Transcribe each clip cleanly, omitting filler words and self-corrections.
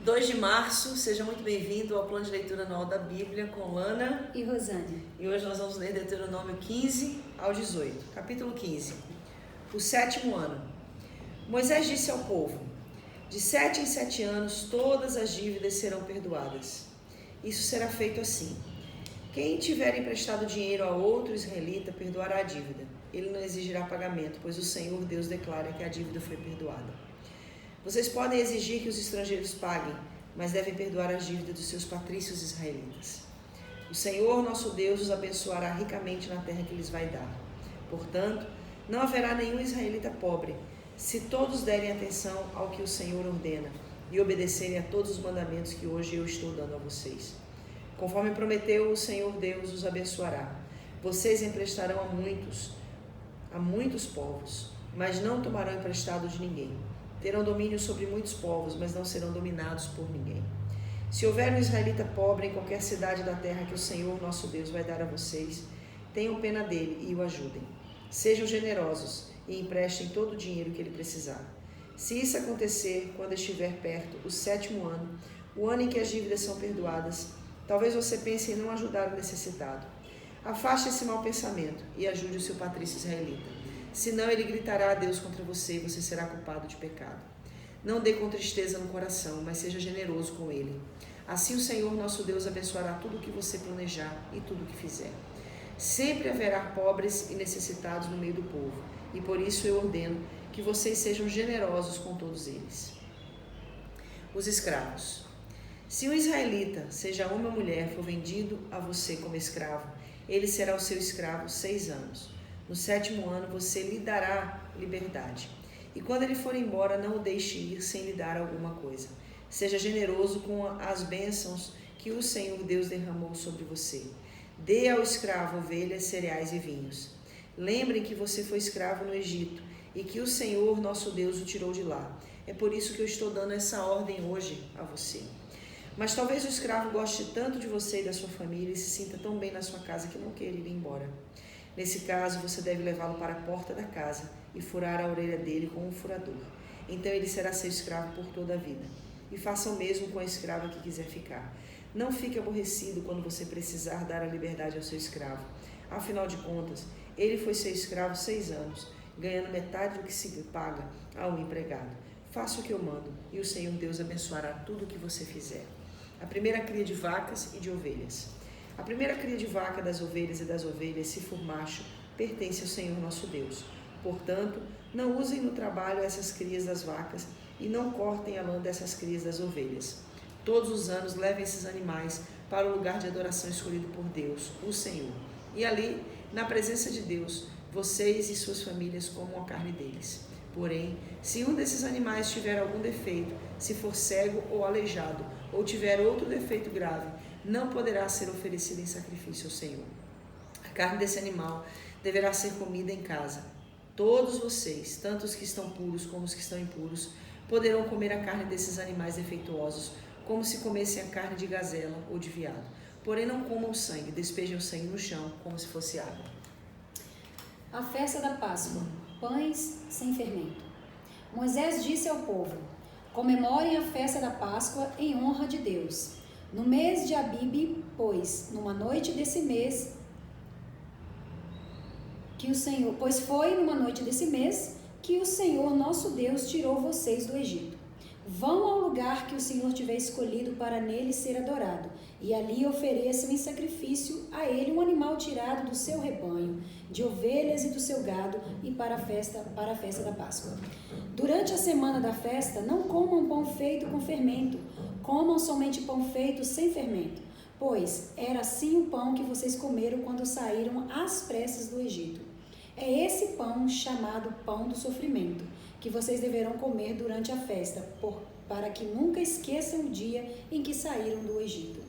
2 de março, seja muito bem-vindo ao plano de leitura anual da Bíblia com Lana e Rosane. E hoje nós vamos ler Deuteronômio 15 ao 18. Capítulo 15. O 7º ano. Moisés disse ao povo: de 7 em 7 anos todas as dívidas serão perdoadas. Isso será feito assim: quem tiver emprestado dinheiro a outro israelita perdoará a dívida. Ele não exigirá pagamento, pois o Senhor Deus declara que a dívida foi perdoada. Vocês podem exigir que os estrangeiros paguem, mas devem perdoar as dívidas dos seus patrícios israelitas. O Senhor, nosso Deus, os abençoará ricamente na terra que lhes vai dar. Portanto, não haverá nenhum israelita pobre, se todos derem atenção ao que o Senhor ordena e obedecerem a todos os mandamentos que hoje eu estou dando a vocês. Conforme prometeu, o Senhor Deus os abençoará. Vocês emprestarão a muitos povos, mas não tomarão emprestado de ninguém. Terão domínio sobre muitos povos, mas não serão dominados por ninguém. Se houver um israelita pobre em qualquer cidade da terra que o Senhor, nosso Deus, vai dar a vocês, tenham pena dele e o ajudem. Sejam generosos e emprestem todo o dinheiro que ele precisar. Se isso acontecer quando estiver perto o 7º ano, o ano em que as dívidas são perdoadas, talvez você pense em não ajudar o necessitado. Afaste esse mau pensamento e ajude o seu patrício israelita. Senão ele gritará a Deus contra você e você será culpado de pecado. Não dê com tristeza no coração, mas seja generoso com ele. Assim o Senhor nosso Deus abençoará tudo o que você planejar e tudo o que fizer. Sempre haverá pobres e necessitados no meio do povo, e por isso eu ordeno que vocês sejam generosos com todos eles. Os escravos. Se um israelita, seja homem ou mulher, for vendido a você como escravo, ele será o seu escravo 6 anos. No 7º ano você lhe dará liberdade. E quando ele for embora, não o deixe ir sem lhe dar alguma coisa. Seja generoso com as bênçãos que o Senhor Deus derramou sobre você. Dê ao escravo ovelhas, cereais e vinhos. Lembrem que você foi escravo no Egito e que o Senhor, nosso Deus, o tirou de lá. É por isso que eu estou dando essa ordem hoje a você. Mas talvez o escravo goste tanto de você e da sua família e se sinta tão bem na sua casa que não queira ir embora. Nesse caso, você deve levá-lo para a porta da casa e furar a orelha dele com um furador. Então ele será seu escravo por toda a vida. E faça o mesmo com a escrava que quiser ficar. Não fique aborrecido quando você precisar dar a liberdade ao seu escravo. Afinal de contas, ele foi seu escravo 6 anos, ganhando metade do que se paga a um empregado. Faça o que eu mando e o Senhor Deus abençoará tudo o que você fizer. A primeira cria de vacas e de ovelhas. A primeira cria de vaca das ovelhas e das ovelhas, se for macho, pertence ao Senhor nosso Deus. Portanto, não usem no trabalho essas crias das vacas e não cortem a lã dessas crias das ovelhas. Todos os anos levem esses animais para o lugar de adoração escolhido por Deus, o Senhor. E ali, na presença de Deus, vocês e suas famílias comam a carne deles. Porém, se um desses animais tiver algum defeito, se for cego ou aleijado, ou tiver outro defeito grave, não poderá ser oferecida em sacrifício ao Senhor. A carne desse animal deverá ser comida em casa. Todos vocês, tanto os que estão puros como os que estão impuros, poderão comer a carne desses animais defeituosos, como se comessem a carne de gazela ou de veado. Porém, não comam o sangue, despejem o sangue no chão, como se fosse água. A festa da Páscoa, pães sem fermento. Moisés disse ao povo: comemorem a festa da Páscoa em honra de Deus. No mês de Abibe, pois foi numa noite desse mês que o Senhor nosso Deus tirou vocês do Egito. Vão ao lugar que o Senhor tiver escolhido para nele ser adorado, e ali ofereçam em sacrifício a ele um animal tirado do seu rebanho, de ovelhas e do seu gado, e para a festa da Páscoa. Durante a semana da festa, não comam pão feito com fermento, comam somente pão feito sem fermento, pois era assim o pão que vocês comeram quando saíram às pressas do Egito. É esse pão chamado pão do sofrimento, que vocês deverão comer durante a festa, para que nunca esqueçam o dia em que saíram do Egito.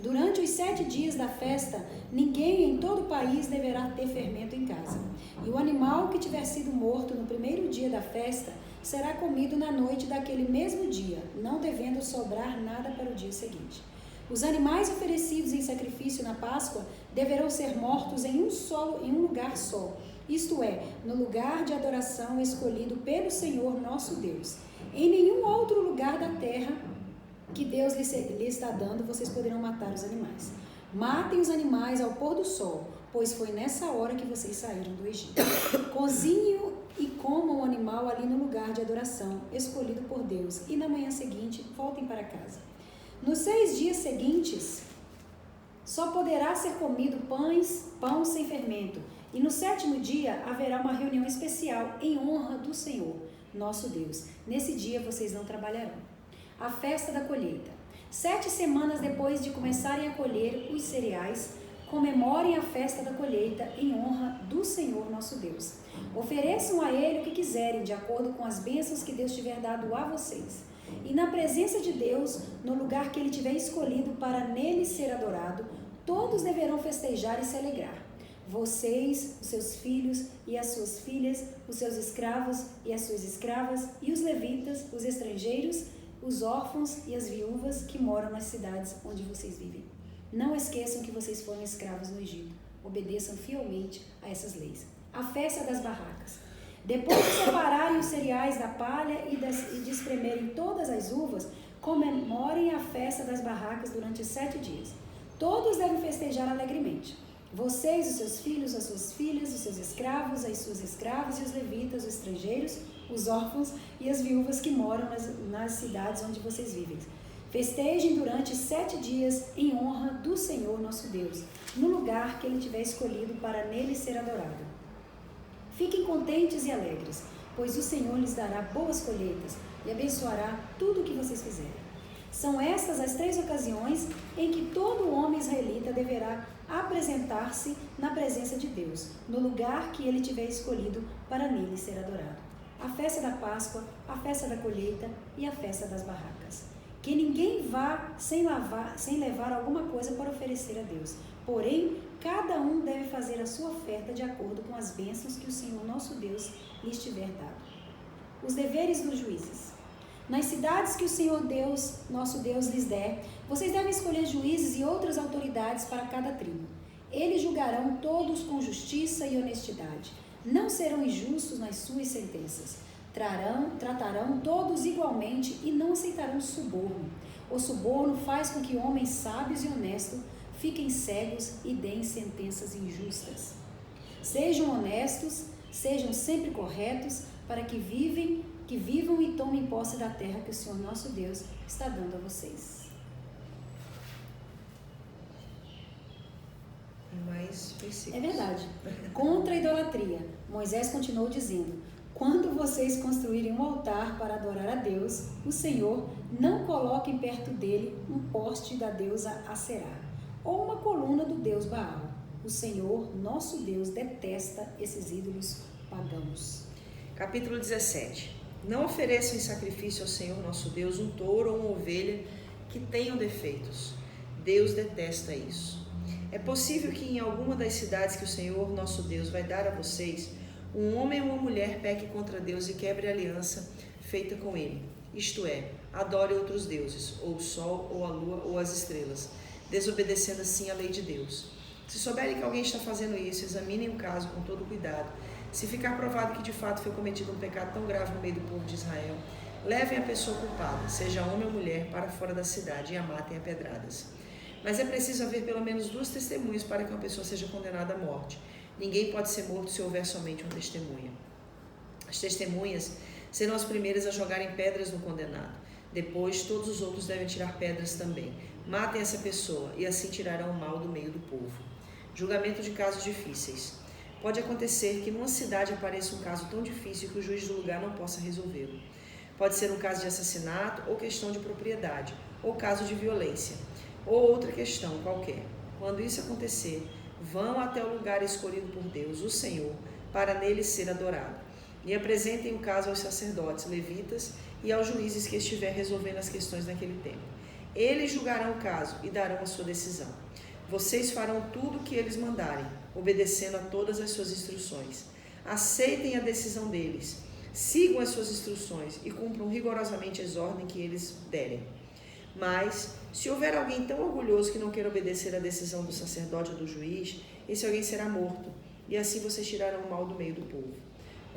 Durante os 7 dias da festa, ninguém em todo o país deverá ter fermento em casa. E o animal que tiver sido morto no primeiro dia da festa será comido na noite daquele mesmo dia, não devendo sobrar nada para o dia seguinte. Os animais oferecidos em sacrifício na Páscoa deverão ser mortos em um lugar só, isto é, no lugar de adoração escolhido pelo Senhor nosso Deus. Em nenhum outro lugar da terra que Deus lhe está dando, vocês poderão matar os animais. Matem os animais ao pôr do sol, pois foi nessa hora que vocês saíram do Egito. Cozinhem e comam o animal ali no lugar de adoração, escolhido por Deus, e na manhã seguinte voltem para casa. Nos 6 dias seguintes, só poderá ser comido pão sem fermento, e no 7º dia haverá uma reunião especial em honra do Senhor, nosso Deus. Nesse dia vocês não trabalharão. A festa da colheita. 7 semanas depois de começarem a colher os cereais, comemorem a festa da colheita em honra do Senhor nosso Deus. Ofereçam a Ele o que quiserem, de acordo com as bênçãos que Deus tiver dado a vocês. E na presença de Deus, no lugar que Ele tiver escolhido para nele ser adorado, todos deverão festejar e se alegrar. Vocês, os seus filhos e as suas filhas, os seus escravos e as suas escravas, e os levitas, os estrangeiros, os órfãos e as viúvas que moram nas cidades onde vocês vivem. Não esqueçam que vocês foram escravos no Egito. Obedeçam fielmente a essas leis. A festa das barracas. Depois de separarem os cereais da palha e de espremerem todas as uvas, comemorem a festa das barracas durante 7 dias. Todos devem festejar alegremente. Vocês, os seus filhos, as suas filhas, os seus escravos, as suas escravas e os levitas, os estrangeiros, os órfãos e as viúvas que moram nas cidades onde vocês vivem. Festejem durante 7 dias em honra do Senhor nosso Deus, no lugar que Ele tiver escolhido para nele ser adorado. Fiquem contentes e alegres, pois o Senhor lhes dará boas colheitas e abençoará tudo o que vocês fizerem. São estas as 3 ocasiões em que todo homem israelita deverá apresentar-se na presença de Deus, no lugar que Ele tiver escolhido para nele ser adorado. A festa da Páscoa, a festa da colheita e a festa das barracas. Que ninguém vá sem levar alguma coisa para oferecer a Deus. Porém, cada um deve fazer a sua oferta de acordo com as bênçãos que o Senhor nosso Deus lhes tiver dado. Os deveres dos juízes. Nas cidades que o Senhor Deus, nosso Deus, lhes der, vocês devem escolher juízes e outras autoridades para cada tribo. Eles julgarão todos com justiça e honestidade. Não serão injustos nas suas sentenças. Tratarão todos igualmente e não aceitarão suborno. O suborno faz com que homens sábios e honestos fiquem cegos e deem sentenças injustas. Sejam honestos, sejam sempre corretos, para que vivam e tomem posse da terra que o Senhor nosso Deus está dando a vocês. Mais versículos. É verdade. Contra a idolatria, Moisés continuou dizendo: quando vocês construírem um altar para adorar a Deus, o Senhor, não coloquem perto dele um poste da deusa Aserá ou uma coluna do deus Baal. O Senhor, nosso Deus, detesta esses ídolos pagãos. Capítulo 17. Não ofereçam em sacrifício ao Senhor nosso Deus um touro ou uma ovelha que tenham defeitos. Deus detesta isso. É possível que em alguma das cidades que o Senhor nosso Deus vai dar a vocês, um homem ou uma mulher peque contra Deus e quebre a aliança feita com ele. Isto é, adore outros deuses, ou o sol, ou a lua, ou as estrelas, desobedecendo assim a lei de Deus. Se souberem que alguém está fazendo isso, examinem o caso com todo cuidado. Se ficar provado que de fato foi cometido um pecado tão grave no meio do povo de Israel, levem a pessoa culpada, seja homem ou mulher, para fora da cidade e a matem a pedradas. Mas é preciso haver pelo menos 2 testemunhas para que uma pessoa seja condenada à morte. Ninguém pode ser morto se houver somente uma testemunha. As testemunhas serão as primeiras a jogarem pedras no condenado. Depois, todos os outros devem tirar pedras também. Matem essa pessoa e assim tirarão o mal do meio do povo. Julgamento de casos difíceis. Pode acontecer que numa cidade apareça um caso tão difícil que o juiz do lugar não possa resolvê-lo. Pode ser um caso de assassinato ou questão de propriedade, ou caso de violência, ou outra questão qualquer. Quando isso acontecer, vão até o lugar escolhido por Deus, o Senhor, para nele ser adorado. E apresentem o caso aos sacerdotes, levitas e aos juízes que estiver resolvendo as questões naquele tempo. Eles julgarão o caso e darão a sua decisão. Vocês farão tudo o que eles mandarem, obedecendo a todas as suas instruções. Aceitem a decisão deles, sigam as suas instruções e cumpram rigorosamente as ordens que eles derem. Mas, se houver alguém tão orgulhoso que não queira obedecer à decisão do sacerdote ou do juiz, esse alguém será morto, e assim vocês tirarão o mal do meio do povo.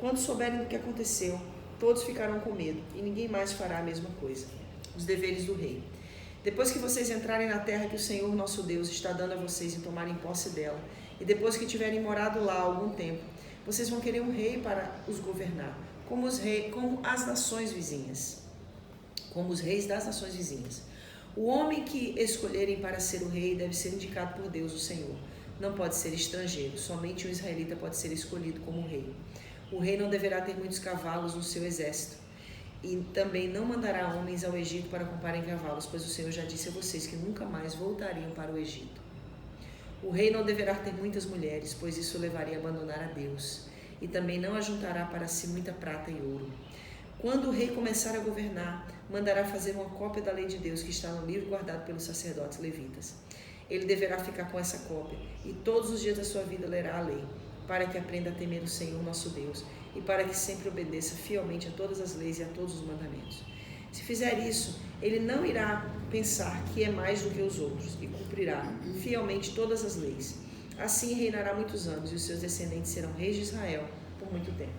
Quando souberem do que aconteceu, todos ficarão com medo, e ninguém mais fará a mesma coisa. Os deveres do rei. Depois que vocês entrarem na terra que o Senhor nosso Deus está dando a vocês e tomarem posse dela, e depois que tiverem morado lá algum tempo, vocês vão querer um rei para os governar, como as nações vizinhas, como os reis das nações vizinhas. O homem que escolherem para ser o rei deve ser indicado por Deus, o Senhor. Não pode ser estrangeiro, somente um israelita pode ser escolhido como rei. O rei não deverá ter muitos cavalos no seu exército, e também não mandará homens ao Egito para comprarem cavalos, pois o Senhor já disse a vocês que nunca mais voltariam para o Egito. O rei não deverá ter muitas mulheres, pois isso o levaria a abandonar a Deus, e também não ajuntará para si muita prata e ouro. Quando o rei começar a governar, mandará fazer uma cópia da lei de Deus que está no livro guardado pelos sacerdotes levitas. Ele deverá ficar com essa cópia, e todos os dias da sua vida lerá a lei, para que aprenda a temer o Senhor nosso Deus, e para que sempre obedeça fielmente a todas as leis e a todos os mandamentos. Se fizer isso, ele não irá pensar que é mais do que os outros, e cumprirá fielmente todas as leis. Assim reinará muitos anos, e os seus descendentes serão reis de Israel por muito tempo.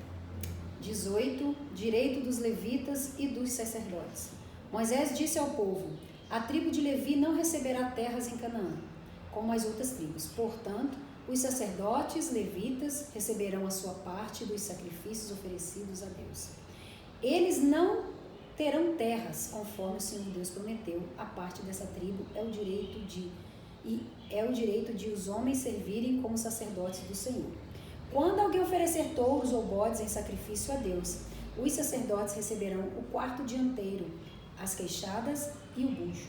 18. Direito dos levitas e dos sacerdotes. Moisés disse ao povo: a tribo de Levi não receberá terras em Canaã, como as outras tribos. Portanto, os sacerdotes levitas receberão a sua parte dos sacrifícios oferecidos a Deus. Eles não terão terras, conforme o Senhor Deus prometeu. A parte dessa tribo é o direito de os homens servirem como sacerdotes do Senhor. Quando alguém oferecer touros ou bodes em sacrifício a Deus, os sacerdotes receberão o quarto dianteiro, as queixadas e o bucho.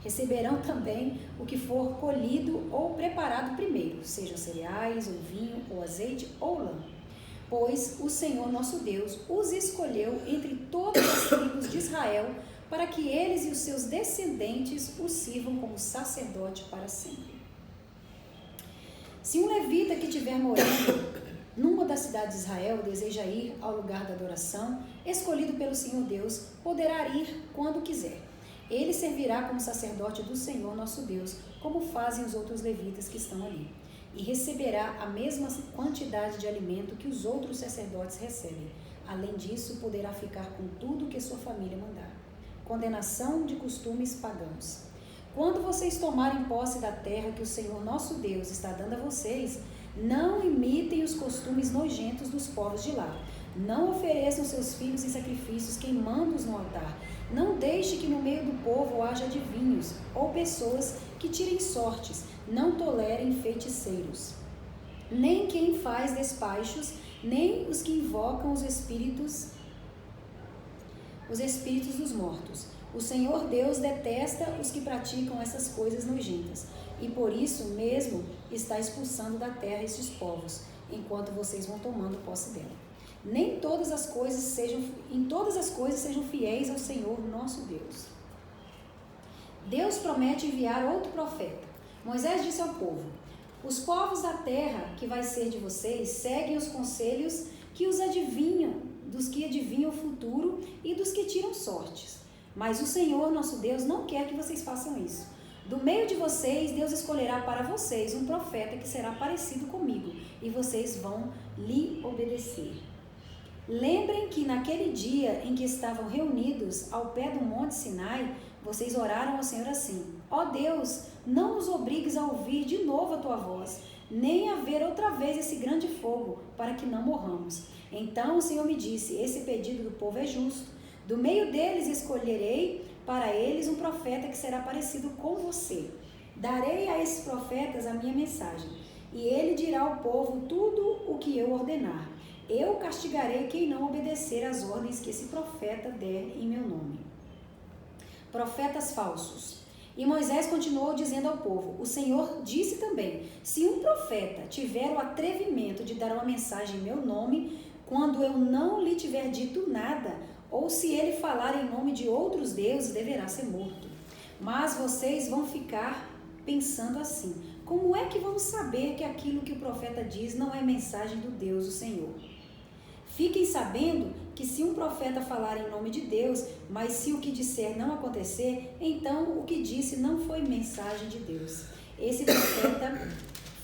Receberão também o que for colhido ou preparado primeiro, seja cereais, ou vinho, ou azeite, ou lã. Pois o Senhor nosso Deus os escolheu entre todas as tribos de Israel para que eles e os seus descendentes o sirvam como sacerdote para sempre. Se um levita que estiver morando numa das cidades de Israel deseja ir ao lugar da adoração, escolhido pelo Senhor Deus, poderá ir quando quiser. Ele servirá como sacerdote do Senhor nosso Deus, como fazem os outros levitas que estão ali, e receberá a mesma quantidade de alimento que os outros sacerdotes recebem. Além disso, poderá ficar com tudo que sua família mandar. Condenação de costumes pagãos. Quando vocês tomarem posse da terra que o Senhor nosso Deus está dando a vocês, não imitem os costumes nojentos dos povos de lá. Não ofereçam seus filhos em sacrifícios, queimando-os no altar. Não deixe que no meio do povo haja adivinhos ou pessoas que tirem sortes. Não tolerem feiticeiros, nem quem faz despachos, nem os que invocam os espíritos dos mortos. O Senhor Deus detesta os que praticam essas coisas nojentas, e por isso mesmo está expulsando da terra esses povos, enquanto vocês vão tomando posse dela. Em todas as coisas sejam fiéis ao Senhor nosso Deus. Deus promete enviar outro profeta. Moisés disse ao povo: os povos da terra que vai ser de vocês seguem os conselhos dos que adivinham o futuro e dos que tiram sortes. Mas o Senhor nosso Deus não quer que vocês façam isso. Do meio de vocês, Deus escolherá para vocês um profeta que será parecido comigo, e vocês vão lhe obedecer. Lembrem que naquele dia em que estavam reunidos ao pé do Monte Sinai, vocês oraram ao Senhor assim: ó Deus, não nos obrigues a ouvir de novo a tua voz, nem a ver outra vez esse grande fogo, para que não morramos. Então o Senhor me disse: esse pedido do povo é justo. Do meio deles escolherei para eles um profeta que será parecido com você. Darei a esses profetas a minha mensagem, e ele dirá ao povo tudo o que eu ordenar. Eu castigarei quem não obedecer às ordens que esse profeta der em meu nome. Profetas falsos. E Moisés continuou dizendo ao povo: o Senhor disse também: se um profeta tiver o atrevimento de dar uma mensagem em meu nome, quando eu não lhe tiver dito nada, ou se ele falar em nome de outros deuses, deverá ser morto. Mas vocês vão ficar pensando assim: como é que vamos saber que aquilo que o profeta diz não é mensagem do Deus, o Senhor? Fiquem sabendo que se um profeta falar em nome de Deus, mas se o que disser não acontecer, então o que disse não foi mensagem de Deus. Esse profeta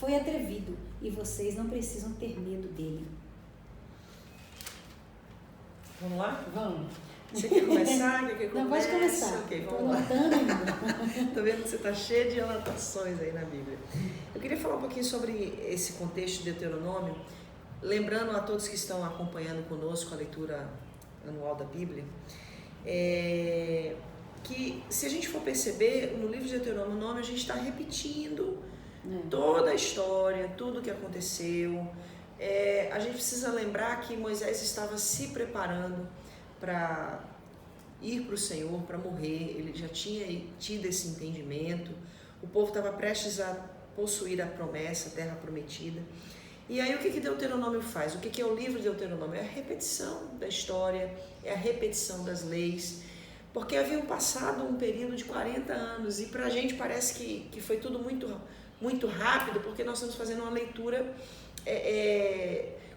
foi atrevido e vocês não precisam ter medo dele. Vamos lá? Vamos. Você quer começar? Quer que eu comece? Não, pode começar. Ok, Estou vamos lá. anotando ainda. Estou vendo que você está cheio de anotações aí na Bíblia. Eu queria falar um pouquinho sobre esse contexto de Deuteronômio, lembrando a todos que estão acompanhando conosco a leitura anual da Bíblia, que se a gente for perceber, no livro de Deuteronômio a gente está repetindo toda a história, tudo o que aconteceu. A gente precisa lembrar que Moisés estava se preparando para ir para o Senhor, para morrer. Ele já tinha tido esse entendimento. O povo estava prestes a possuir a promessa, a terra prometida. E aí o que Deuteronômio faz? O que é o livro de Deuteronômio? É a repetição da história, é a repetição das leis, porque haviam passado um período de 40 anos e para a gente parece que foi tudo muito rápido, porque nós estamos fazendo uma leitura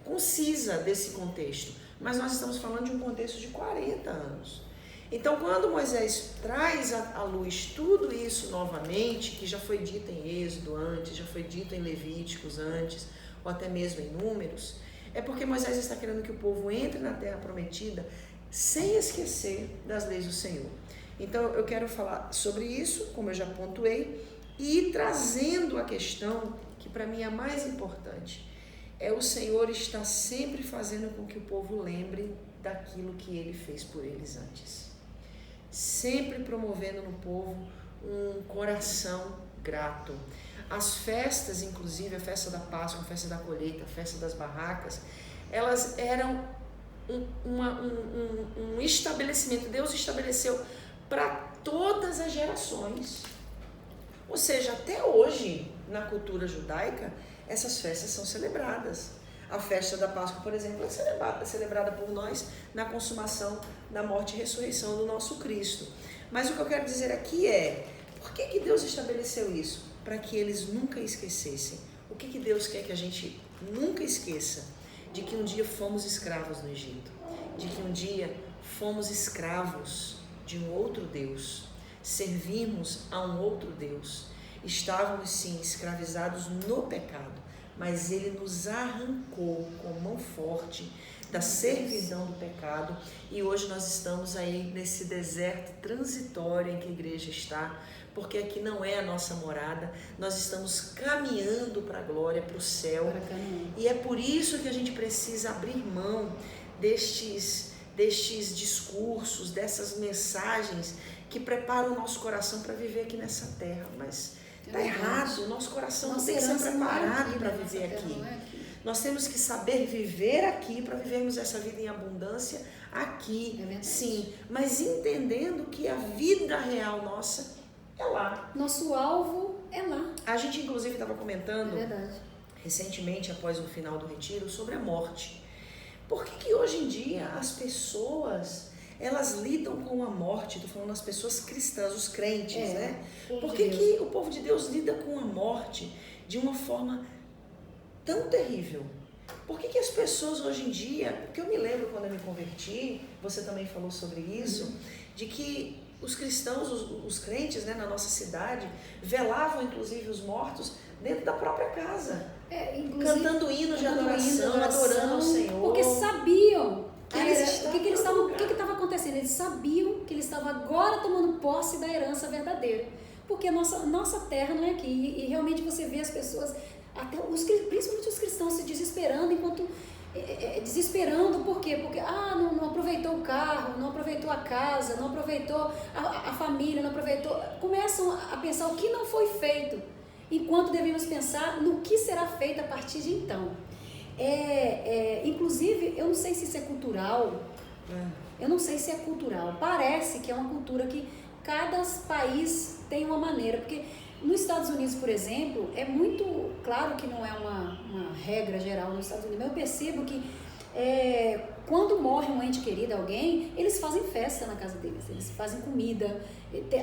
concisa desse contexto, mas nós estamos falando de um contexto de 40 anos. Então, quando Moisés traz à luz tudo isso novamente, que já foi dito em Êxodo antes, já foi dito em Levíticos antes, ou até mesmo em Números, é porque Moisés está querendo que o povo entre na terra prometida sem esquecer das leis do Senhor. Então, eu quero falar sobre isso, como eu já pontuei, e ir trazendo a questão que para mim é a mais importante. O Senhor está sempre fazendo com que o povo lembre daquilo que Ele fez por eles antes. Sempre promovendo no povo um coração grato. As festas, inclusive a festa da Páscoa, a festa da colheita, a festa das barracas, elas eram um estabelecimento. Deus estabeleceu para todas as gerações. Ou seja, até hoje, na cultura judaica, essas festas são celebradas. A festa da Páscoa, por exemplo, é celebrada por nós na consumação da morte e ressurreição do nosso Cristo. Mas o que eu quero dizer aqui por que Deus estabeleceu isso? Para que eles nunca esquecessem. O que Deus quer que a gente nunca esqueça? De que um dia fomos escravos no Egito. De que um dia fomos escravos de um outro Deus. Servimos a um outro Deus. Estávamos sim escravizados no pecado, mas Ele nos arrancou com mão forte da servidão do pecado e hoje nós estamos aí nesse deserto transitório em que a igreja está, porque aqui não é a nossa morada, nós estamos caminhando para a glória, para o céu, e é por isso que a gente precisa abrir mão destes discursos, dessas mensagens que preparam o nosso coração para viver aqui nessa terra, mas está errado, o nosso coração não tem que ser preparado para viver aqui. Nós temos que saber viver aqui para vivermos essa vida em abundância aqui, sim, mas entendendo que a vida real nossa é lá. Nosso alvo é lá. A gente inclusive estava comentando recentemente, após o final do retiro, sobre a morte. Por que hoje em dia as pessoas elas lidam com a morte? Estou falando das pessoas cristãs, os crentes, né? Por que o povo de Deus lida com a morte de uma forma tão terrível? Por que as pessoas hoje em dia, porque eu me lembro quando eu me converti, você também falou sobre isso, de que os cristãos, os crentes, né, na nossa cidade, velavam inclusive os mortos dentro da própria casa, cantando hinos de adoração, adorando o Senhor. Porque sabiam o que estava acontecendo. Eles sabiam que eles estavam agora tomando posse da herança verdadeira. Porque a nossa terra não é aqui. E realmente você vê as pessoas, principalmente os cristãos, se desesperando desesperando, por quê? Porque não aproveitou o carro, não aproveitou a casa, não aproveitou a família, não aproveitou. Começam a pensar o que não foi feito, enquanto devemos pensar no que será feito a partir de então. Inclusive, eu não sei se isso é cultural, parece que é uma cultura que cada país tem uma maneira, porque nos Estados Unidos, por exemplo, é muito claro que não é uma regra geral nos Estados Unidos, mas eu percebo que quando morre um ente querido, alguém, eles fazem festa na casa deles, eles fazem comida,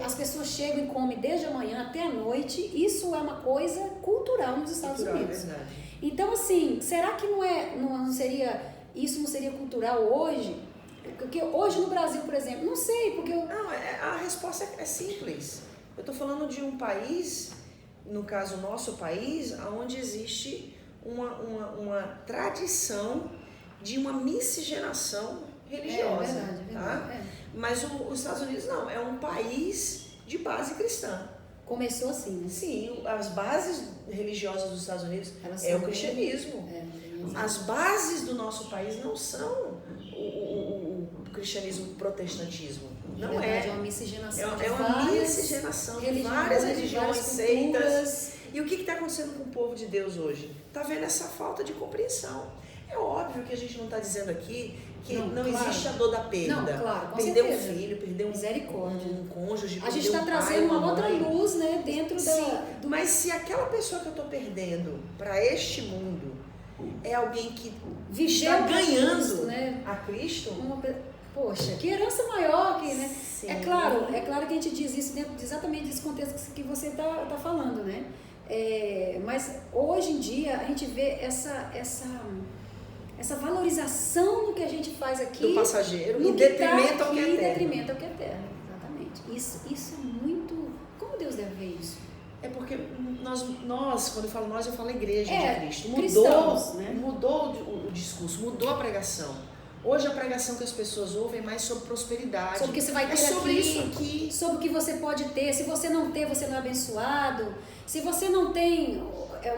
as pessoas chegam e comem desde a manhã até a noite. Isso é uma coisa cultural nos Estados Unidos. É verdade. Então, assim, será que isso não seria cultural hoje? Porque hoje no Brasil, por exemplo, não sei, porque a resposta é simples. Eu estou falando de um país, no caso nosso país, onde existe uma tradição de uma miscigenação religiosa. Verdade. Mas os Estados Unidos não, é um país de base cristã. Começou assim, né? Sim, as bases religiosas dos Estados Unidos Elas é são o cristianismo. As bases do nosso país não são o cristianismo, o protestantismo. Não verdade, é uma miscigenação é uma miscigenação de várias religiões, seitas. E o que está acontecendo com o povo de Deus hoje? Está vendo essa falta de compreensão. É óbvio que a gente não está dizendo aqui que não claro. Existe a dor da perda. Não, claro, com perder certeza. Um filho, perder um cônjuge, a gente está trazendo uma outra luz, né, dentro do... Mas se aquela pessoa que eu estou perdendo para este mundo é alguém que está ganhando Cristo, né? A Cristo... Poxa, que herança maior que, né? É claro que a gente diz isso dentro exatamente desse contexto que você tá falando, né? Mas hoje em dia a gente vê essa valorização no que a gente faz aqui. Do passageiro, em detrimento ao que é eterno. Em detrimento ao que é eterno, exatamente. Isso é muito... Como Deus deve ver isso? É porque nós, quando eu falo nós, eu falo igreja de Cristo. Mudou o discurso, mudou a pregação. Hoje a pregação que as pessoas ouvem é mais sobre prosperidade. Sobre o que você vai ter sobre aqui, isso aqui. Sobre o que você pode ter. Se você não ter, você não é abençoado. Se você não tem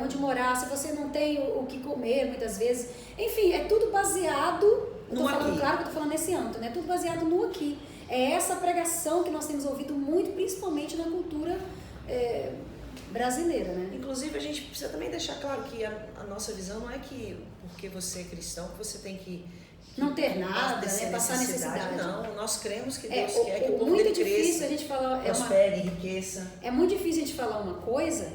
onde morar, se você não tem o que comer, muitas vezes. Enfim, é tudo baseado... Claro que eu tô falando nesse âmbito, né? Tudo baseado no aqui. É essa pregação que nós temos ouvido muito, principalmente na cultura brasileira, né? Inclusive, a gente precisa também deixar claro que a nossa visão não é que porque você é cristão, que você tem que não ter nada, né? Passar necessidade. Não, nós cremos que Deus quer que o povo muito dele difícil cresça, a gente falar, prospere, enriqueça. É muito difícil a gente falar uma coisa,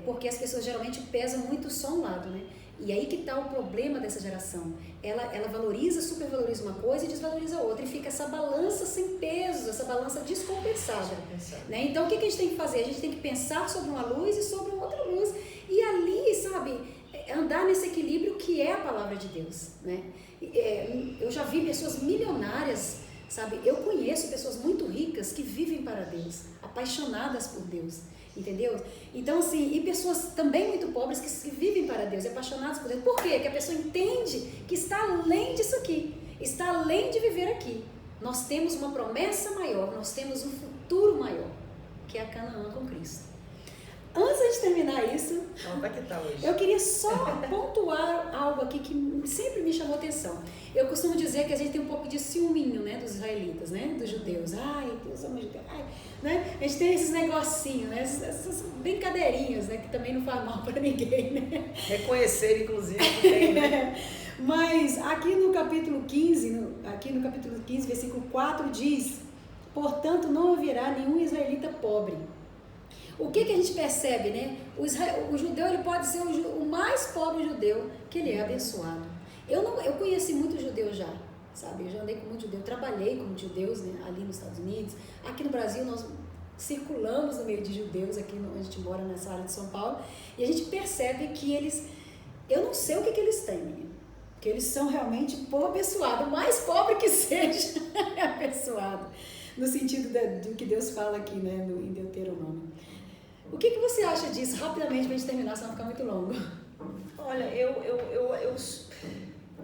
porque as pessoas geralmente pesam muito só um lado, né? E aí que está o problema dessa geração. Ela valoriza, supervaloriza uma coisa e desvaloriza outra. E fica essa balança sem peso, essa balança descompensada. Né? Então, o que a gente tem que fazer? A gente tem que pensar sobre uma luz e sobre uma outra luz. E ali, sabe, andar nesse equilíbrio que é a palavra de Deus. Né? Eu já vi pessoas milionárias, sabe? Eu conheço pessoas muito ricas que vivem para Deus, apaixonadas por Deus. Entendeu? Então, assim, e pessoas também muito pobres que vivem para Deus, apaixonadas por Deus. Por quê? Porque a pessoa entende que está além disso aqui, está além de viver aqui. Nós temos uma promessa maior, nós temos um futuro maior, que é a Canaã com Cristo. Antes de terminar isso, eu queria só pontuar algo aqui que sempre me chamou atenção. Eu costumo dizer que a gente tem um pouco de ciúminho, né, dos israelitas, né, dos judeus. Ai, Deus ama judeu. Ai, né? A gente tem esses negocinhos, né, essas brincadeirinhas, né, que também não faz mal para ninguém, né? Reconhecer, inclusive, que tem, né? Mas aqui no capítulo 15, versículo 4 diz: portanto, não haverá nenhum israelita pobre. O que a gente percebe, né? O judeu, ele pode ser o mais pobre judeu, que ele é abençoado. Eu conheci muitos judeus já, sabe? Eu já andei com muitos judeus, trabalhei com judeus, né, ali nos Estados Unidos. Aqui no Brasil, nós circulamos no meio de judeus, aqui onde a gente mora, nessa área de São Paulo, e a gente percebe que eles... Eu não sei o que eles têm, menino, porque eles são realmente povo abençoado. O mais pobre que seja é abençoado, no sentido do que Deus fala aqui, né, em Deuteronômio. O que você acha disso? Rapidamente, para a gente terminar, senão vai ficar muito longo. Olha, é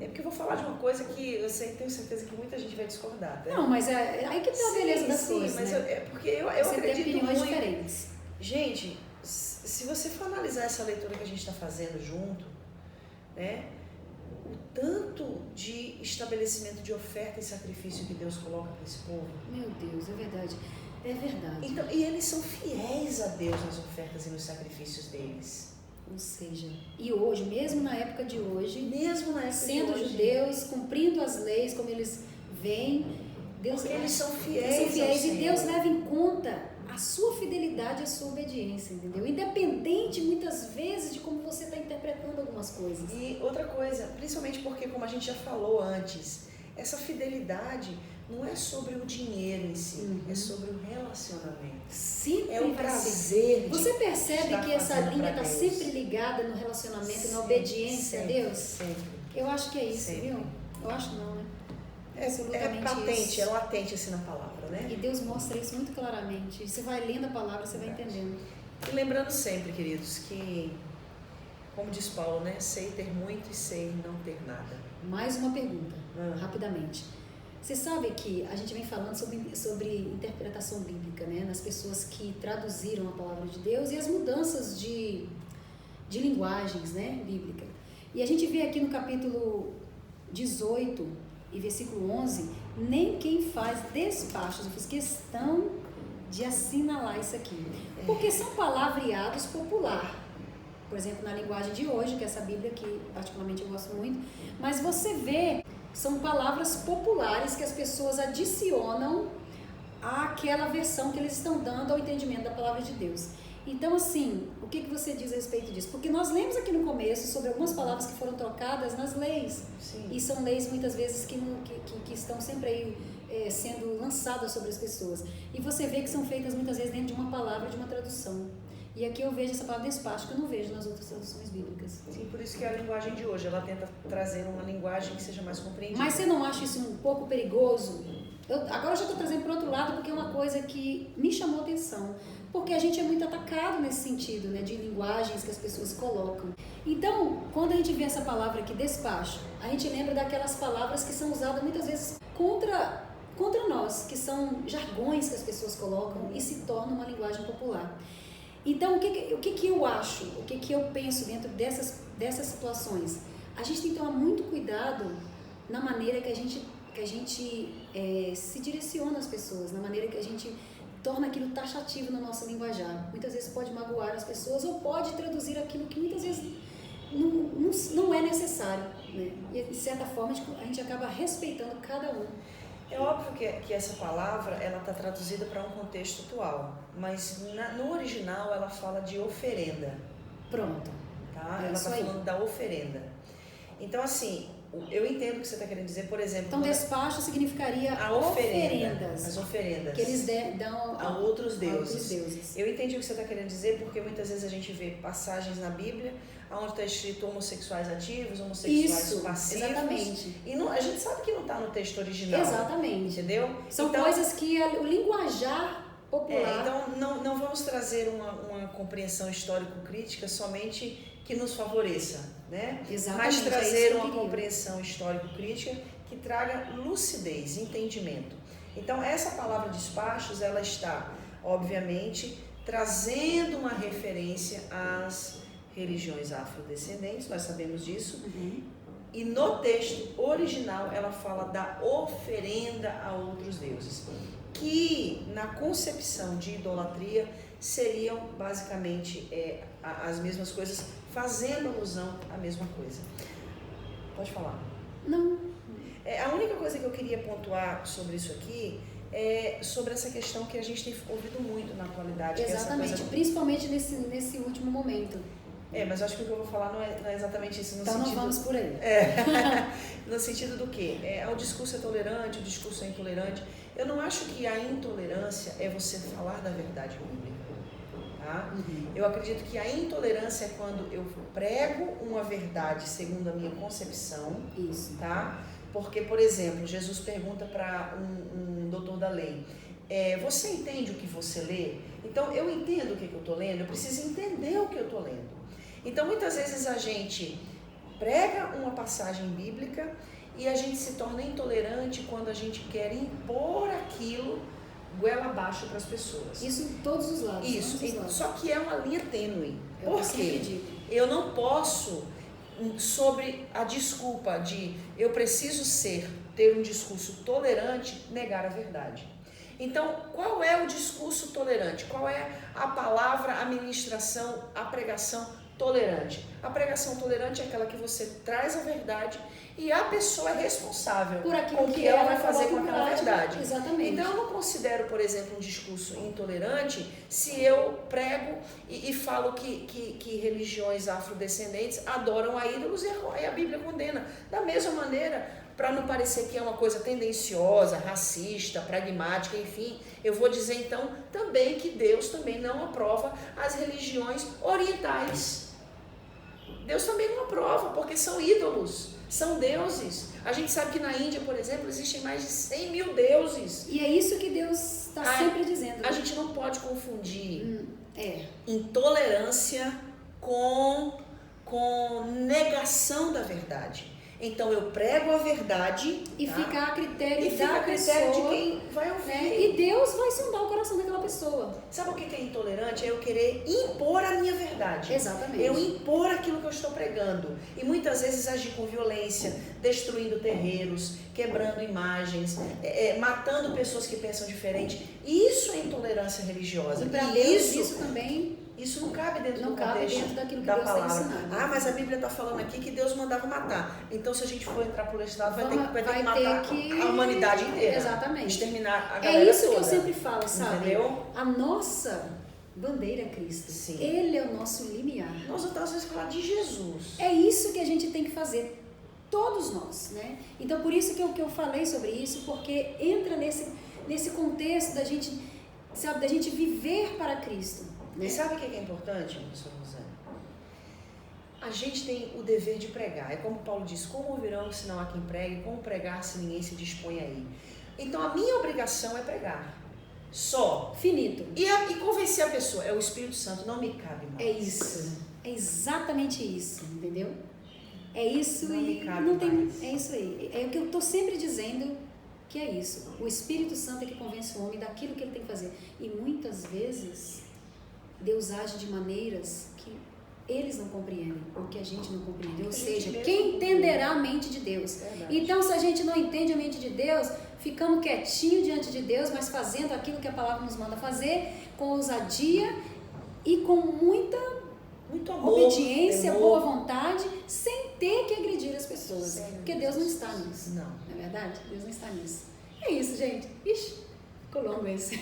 porque eu vou falar de uma coisa que eu tenho certeza que muita gente vai discordar. Né? Não, mas aí que tá a beleza das coisas, mas né? É porque eu você acredito tem opiniões muito... diferentes. Gente, se você for analisar essa leitura que a gente está fazendo junto, né? O tanto de estabelecimento de oferta e sacrifício que Deus coloca para esse povo. Meu Deus, é verdade. É verdade. Então, e eles são fiéis a Deus nas ofertas e nos sacrifícios deles. Ou seja, e hoje, mesmo na época de hoje, sendo judeus, cumprindo as leis como eles veem, Deus, eles são fiéis e Deus leva em conta a sua fidelidade e a sua obediência, entendeu? Independente, muitas vezes, de como você está interpretando algumas coisas. E outra coisa, principalmente porque, como a gente já falou antes, essa fidelidade não é sobre o dinheiro em si, é sobre o relacionamento. Sempre é o prazer. Você percebe que essa linha está sempre ligada no relacionamento, na obediência a Deus? Sempre. Eu acho que é isso, viu? Eu acho não, né? É patente, isso. É latente assim na palavra, né? E Deus mostra isso muito claramente. Você vai lendo a palavra, você vai entendendo. E lembrando sempre, queridos, que, como diz Paulo, né? Sei ter muito e sei não ter nada. Mais uma pergunta, rapidamente. Você sabe que a gente vem falando sobre interpretação bíblica, né? Nas pessoas que traduziram a palavra de Deus e as mudanças de linguagens, né? Bíblica. E a gente vê aqui no capítulo 18 e versículo 11, nem quem faz despachos, eu fiz questão de assinalar isso aqui, porque são palavreados popular. Por exemplo, na linguagem de hoje, que é essa Bíblia que particularmente eu gosto muito, mas você vê, são palavras populares que as pessoas adicionam àquela versão que eles estão dando ao entendimento da palavra de Deus. Então, assim, o que você diz a respeito disso? Porque nós lemos aqui no começo sobre algumas palavras que foram trocadas nas leis. Sim. E são leis muitas vezes que estão sempre aí sendo lançadas sobre as pessoas. E você vê que são feitas muitas vezes dentro de uma palavra, de uma tradução. E aqui eu vejo essa palavra despacho que eu não vejo nas outras traduções bíblicas. Sim, por isso que a linguagem de hoje, ela tenta trazer uma linguagem que seja mais compreendida. Mas você não acha isso um pouco perigoso? Agora eu já estou trazendo para outro lado porque é uma coisa que me chamou a atenção. Porque a gente é muito atacado nesse sentido, né, de linguagens que as pessoas colocam. Então, quando a gente vê essa palavra aqui, despacho, a gente lembra daquelas palavras que são usadas muitas vezes contra nós, que são jargões que as pessoas colocam e se tornam uma linguagem popular. Então, o que eu acho, o que eu penso dentro dessas situações? A gente tem que tomar muito cuidado na maneira que a gente se direciona às pessoas, na maneira que a gente torna aquilo taxativo no nosso linguajar. Muitas vezes pode magoar as pessoas ou pode traduzir aquilo que muitas vezes não é necessário, né? E de certa forma a gente acaba respeitando cada um. É óbvio que essa palavra ela está traduzida para um contexto atual, mas no original ela fala de oferenda. Pronto. Tá? Ela está falando da oferenda. Então, assim, eu entendo o que você está querendo dizer, por exemplo... Então, despacho significaria oferendas. As oferendas. Que eles dão a outros deuses. Eu entendi o que você está querendo dizer, porque muitas vezes a gente vê passagens na Bíblia onde está escrito homossexuais ativos, homossexuais passivos. Exatamente. E a gente sabe que não está no texto original. Exatamente. Entendeu? São coisas que o linguajar popular... então, não vamos trazer uma compreensão histórico-crítica somente que nos favoreça, né? Exatamente, mas trazer uma compreensão histórico-crítica que traga lucidez, entendimento. Então, essa palavra despachos, ela está, obviamente, trazendo uma referência às religiões afrodescendentes, nós sabemos disso, e no texto original ela fala da oferenda a outros deuses, que na concepção de idolatria seriam basicamente as mesmas coisas, fazendo alusão à mesma coisa. Pode falar. Não. A única coisa que eu queria pontuar sobre isso aqui é sobre essa questão que a gente tem ouvido muito na atualidade. Exatamente, que é essa coisa... principalmente nesse último momento. Mas acho que o que eu vou falar não é exatamente isso. Então não vamos por aí. No sentido do quê? O discurso é tolerante, o discurso é intolerante. Eu não acho que a intolerância é você falar da verdade bíblica. Tá? Eu acredito que a intolerância é quando eu prego uma verdade segundo a minha concepção. Isso. Tá? Porque, por exemplo, Jesus pergunta para um doutor da lei, você entende o que você lê? Então, eu entendo o que eu estou lendo, eu preciso entender o que eu estou lendo. Então, muitas vezes a gente prega uma passagem bíblica e a gente se torna intolerante quando a gente quer impor aquilo goela abaixo para as pessoas. Isso em todos os lados. Isso, só que é uma linha tênue. Por quê? Eu não posso, sobre a desculpa de eu preciso ter um discurso tolerante, negar a verdade. Então, qual é o discurso tolerante? Qual é a palavra, a ministração, a pregação tolerante? A pregação tolerante é aquela que você traz a verdade e a pessoa é responsável por aquilo com o que ela vai fazer com aquela verdade. Exatamente. Então, eu não considero, por exemplo, um discurso intolerante se eu prego e falo que religiões afrodescendentes adoram a ídolos e a Bíblia condena. Da mesma maneira, para não parecer que é uma coisa tendenciosa, racista, pragmática, enfim, eu vou dizer então também que Deus também não aprova as religiões orientais. Deus também não aprova, porque são ídolos, são deuses. A gente sabe que na Índia, por exemplo, existem mais de 100 mil deuses. E é isso que Deus está sempre dizendo. Né? A gente não pode confundir intolerância com negação da verdade. Então eu prego a verdade e tá? fica a critério E da fica a critério pessoa, de quem vai ouvir. né? E Deus vai sondar o coração daquela pessoa. Sabe o que é intolerante? É eu querer impor a minha verdade. Exatamente. Eu impor aquilo que eu estou pregando. E muitas vezes agir com violência, destruindo terreiros, quebrando imagens, matando pessoas que pensam diferente. Isso é intolerância religiosa. E para E Deus isso também isso não cabe dentro não do cabe contexto dentro daquilo que da Deus está palavra. ensinando. Ah, mas a Bíblia está falando aqui que Deus mandava matar. Então, se a gente for entrar por esse lado, vai ter que matar a humanidade inteira. Exatamente. Exterminar a galera É isso toda. que eu sempre falo, sabe? Entendeu? A nossa bandeira é Cristo. Sim. Ele é o nosso limiar. Nós estamos às vezes falar de Jesus. É isso que a gente tem que fazer. Todos nós, né? Então, por isso que eu falei sobre isso, porque entra nesse contexto da gente, sabe, da gente viver para Cristo. Né? E sabe o que é importante, professora Rosane? A gente tem o dever de pregar. É como Paulo diz, como ouvirão se não há quem pregue, como pregar se ninguém se dispõe aí. Então a minha obrigação é pregar. Só. Finito. E convencer a pessoa, é o Espírito Santo, não me cabe mais. É isso. É exatamente isso, entendeu? É isso Não me e cabe não tem. mais. É isso aí. É o que eu estou sempre dizendo que é isso. O Espírito Santo é que convence o homem daquilo que ele tem que fazer. E muitas vezes Deus age de maneiras que eles não compreendem, ou que a gente não compreende. Ou seja, quem entenderá a mente de Deus? Verdade. Então, se a gente não entende a mente de Deus, ficamos quietinho diante de Deus, mas fazendo aquilo que a palavra nos manda fazer, com ousadia e com muito amor, obediência, temor. boa vontade, sem ter que agredir as pessoas. Sim. Porque Deus não está nisso. Não. Não é verdade? Deus não está nisso. É isso, gente. Ixi, ficou longo esse.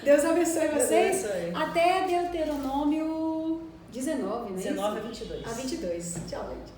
Deus abençoe vocês. Deus abençoe. Até Deuteronômio 19, né? 19 a 22. A 22. Tchau, gente.